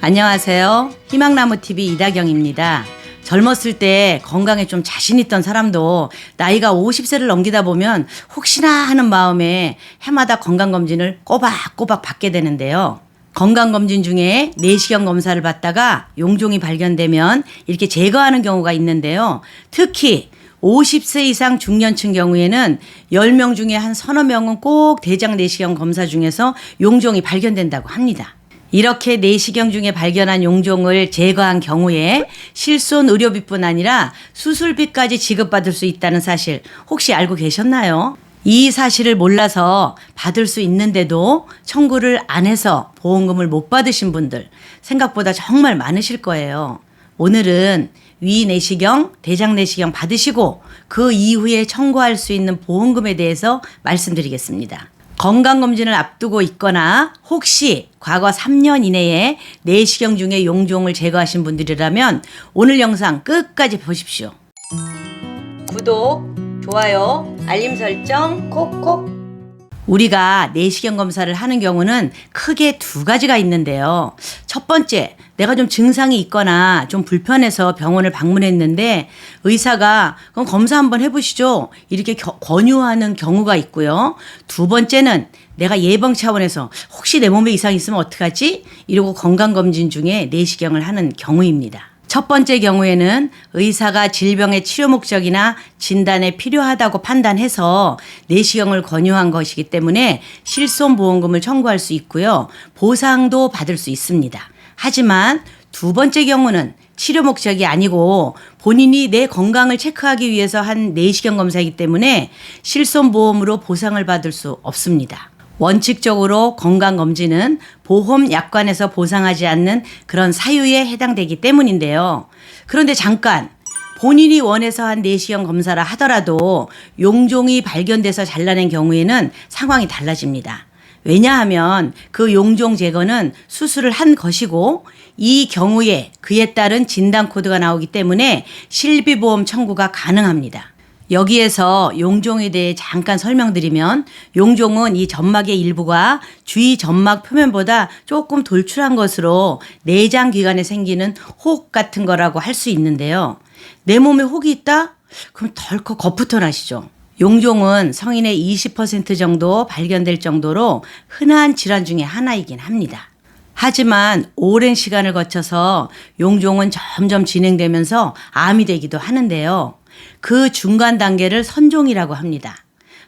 안녕하세요. 희망나무TV 이다경입니다. 젊었을 때 건강에 좀 자신 있던 사람도 나이가 50세를 넘기다 보면 혹시나 하는 마음에 해마다 건강검진을 꼬박꼬박 받게 되는데요. 건강검진 중에 내시경 검사를 받다가 용종이 발견되면 이렇게 제거하는 경우가 있는데요. 특히 50세 이상 중년층 경우에는 10명 중에 한 서너 명은 꼭 대장 내시경 검사 중에서 용종이 발견된다고 합니다. 이렇게 내시경 중에 발견한 용종을 제거한 경우에 실손 의료비뿐 아니라 수술비까지 지급받을 수 있다는 사실 혹시 알고 계셨나요? 이 사실을 몰라서 받을 수 있는데도 청구를 안 해서 보험금을 못 받으신 분들 생각보다 정말 많으실 거예요. 오늘은 위 내시경, 대장 내시경 받으시고 그 이후에 청구할 수 있는 보험금에 대해서 말씀드리겠습니다. 건강검진을 앞두고 있거나 혹시 과거 3년 이내에 내시경 중에 용종을 제거하신 분들이라면 오늘 영상 끝까지 보십시오. 구독, 좋아요, 알림 설정 콕콕. 우리가 내시경 검사를 하는 경우는 크게 두 가지가 있는데요. 첫 번째, 내가 좀 증상이 있거나 좀 불편해서 병원을 방문했는데 의사가 그럼 검사 한번 해보시죠. 이렇게 권유하는 경우가 있고요. 두 번째는 내가 예방 차원에서 혹시 내 몸에 이상이 있으면 어떡하지? 이러고 건강검진 중에 내시경을 하는 경우입니다. 첫 번째 경우에는 의사가 질병의 치료 목적이나 진단에 필요하다고 판단해서 내시경을 권유한 것이기 때문에 실손보험금을 청구할 수 있고요. 보상도 받을 수 있습니다. 하지만 두 번째 경우는 치료 목적이 아니고 본인이 내 건강을 체크하기 위해서 한 내시경 검사이기 때문에 실손보험으로 보상을 받을 수 없습니다. 원칙적으로 건강검진은 보험약관에서 보상하지 않는 그런 사유에 해당되기 때문인데요. 그런데 잠깐 본인이 원해서 한 내시경 검사라 하더라도 용종이 발견돼서 잘라낸 경우에는 상황이 달라집니다. 왜냐하면 그 용종 제거는 수술을 한 것이고 이 경우에 그에 따른 진단 코드가 나오기 때문에 실비보험 청구가 가능합니다. 여기에서 용종에 대해 잠깐 설명드리면 용종은 이 점막의 일부가 주위 점막 표면보다 조금 돌출한 것으로 내장 기관에 생기는 혹 같은 거라고 할 수 있는데요. 내 몸에 혹이 있다? 그럼 덜컥 겁부터 나시죠. 용종은 성인의 20% 정도 발견될 정도로 흔한 질환 중에 하나이긴 합니다. 하지만 오랜 시간을 거쳐서 용종은 점점 진행되면서 암이 되기도 하는데요. 그 중간 단계를 선종이라고 합니다.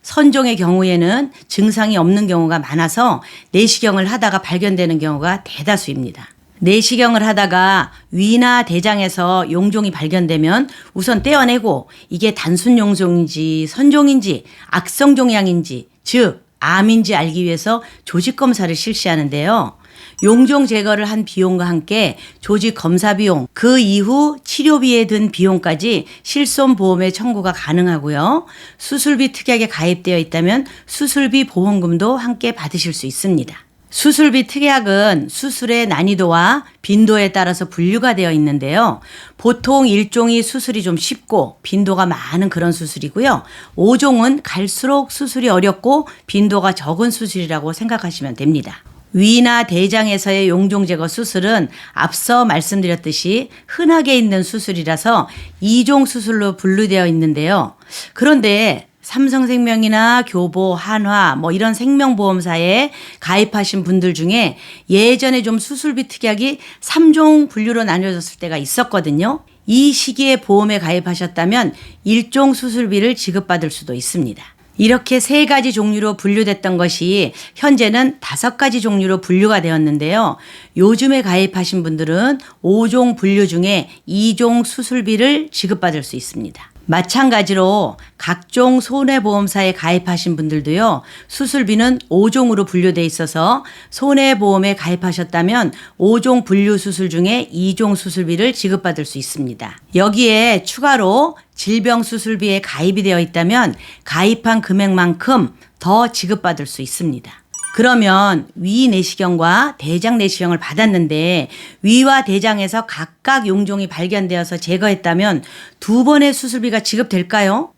선종의 경우에는 증상이 없는 경우가 많아서 내시경을 하다가 발견되는 경우가 대다수입니다. 내시경을 하다가 위나 대장에서 용종이 발견되면 우선 떼어내고 이게 단순 용종인지 선종인지 악성종양인지 즉 암인지 알기 위해서 조직검사를 실시하는데요. 용종 제거를 한 비용과 함께 조직 검사 비용, 그 이후 치료비에 든 비용까지 실손보험에 청구가 가능하고요. 수술비 특약에 가입되어 있다면 수술비 보험금도 함께 받으실 수 있습니다. 수술비 특약은 수술의 난이도와 빈도에 따라서 분류가 되어 있는데요. 보통 1종이 수술이 좀 쉽고 빈도가 많은 그런 수술이고요. 5종은 갈수록 수술이 어렵고 빈도가 적은 수술이라고 생각하시면 됩니다. 위나 대장에서의 용종 제거 수술은 앞서 말씀드렸듯이 흔하게 있는 수술이라서 2종 수술로 분류되어 있는데요. 그런데 삼성생명이나 교보, 한화 이런 생명보험사에 가입하신 분들 중에 예전에 좀 수술비 특약이 3종 분류로 나뉘어졌을 때가 있었거든요. 이 시기에 보험에 가입하셨다면 1종 수술비를 지급받을 수도 있습니다. 이렇게 3가지 종류로 분류됐던 것이 현재는 5가지 종류로 분류가 되었는데요. 요즘에 가입하신 분들은 5종 분류 중에 2종 수술비를 지급받을 수 있습니다. 마찬가지로 각종 손해보험사에 가입하신 분들도요. 수술비는 5종으로 분류되어 있어서 손해보험에 가입하셨다면 5종 분류 수술 중에 2종 수술비를 지급받을 수 있습니다. 여기에 추가로 질병 수술비에 가입이 되어 있다면 가입한 금액만큼 더 지급받을 수 있습니다. 그러면 위 내시경과 대장 내시경을 받았는데 위와 대장에서 각각 용종이 발견되어서 제거했다면 2번의 수술비가 지급될까요?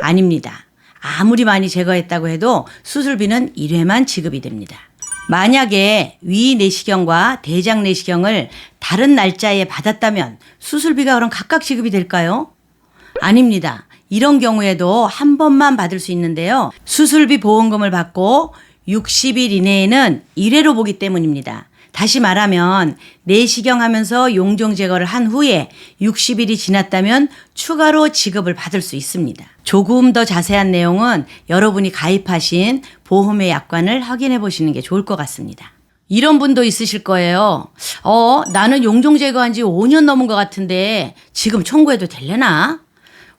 아닙니다. 아무리 많이 제거했다고 해도 수술비는 1회만 지급이 됩니다. 만약에 위 내시경과 대장 내시경을 다른 날짜에 받았다면 수술비가 그럼 각각 지급이 될까요? 아닙니다. 이런 경우에도 한 번만 받을 수 있는데요. 수술비 보험금을 받고 60일 이내에는 1회로 보기 때문입니다. 다시 말하면 내시경 하면서 용종 제거를 한 후에 60일이 지났다면 추가로 지급을 받을 수 있습니다. 조금 더 자세한 내용은 여러분이 가입하신 보험의 약관을 확인해 보시는 게 좋을 것 같습니다. 이런 분도 있으실 거예요. 나는 용종 제거한 지 5년 넘은 것 같은데 지금 청구해도 되려나?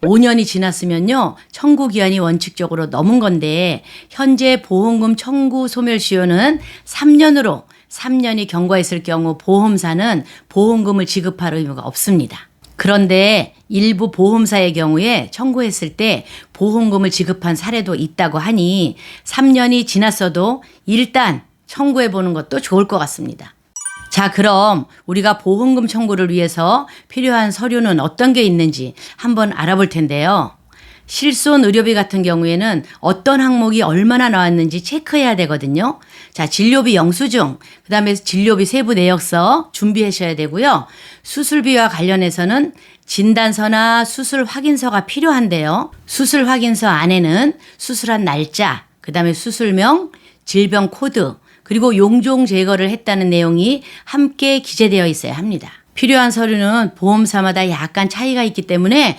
5년이 지났으면요, 청구 기한이 원칙적으로 넘은 건데 현재 보험금 청구 소멸시효는 3년으로 3년이 경과했을 경우 보험사는 보험금을 지급할 의무가 없습니다. 그런데 일부 보험사의 경우에 청구했을 때 보험금을 지급한 사례도 있다고 하니 3년이 지났어도 일단 청구해 보는 것도 좋을 것 같습니다. 자, 그럼 우리가 보험금 청구를 위해서 필요한 서류는 어떤 게 있는지 한번 알아볼 텐데요. 실손 의료비 같은 경우에는 어떤 항목이 얼마나 나왔는지 체크해야 되거든요. 자, 진료비 영수증, 그다음에 진료비 세부 내역서 준비하셔야 되고요. 수술비와 관련해서는 진단서나 수술 확인서가 필요한데요. 수술 확인서 안에는 수술한 날짜, 그다음에 수술명, 질병 코드, 그리고 용종 제거를 했다는 내용이 함께 기재되어 있어야 합니다. 필요한 서류는 보험사마다 약간 차이가 있기 때문에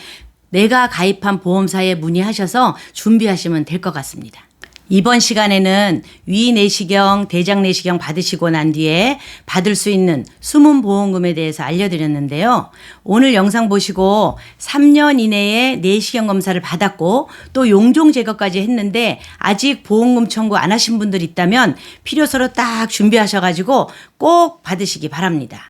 내가 가입한 보험사에 문의하셔서 준비하시면 될 것 같습니다. 이번 시간에는 위 내시경, 대장 내시경 받으시고 난 뒤에 받을 수 있는 숨은 보험금에 대해서 알려드렸는데요. 오늘 영상 보시고 3년 이내에 내시경 검사를 받았고 또 용종 제거까지 했는데 아직 보험금 청구 안 하신 분들 있다면 필요서로 딱 준비하셔가지고 꼭 받으시기 바랍니다.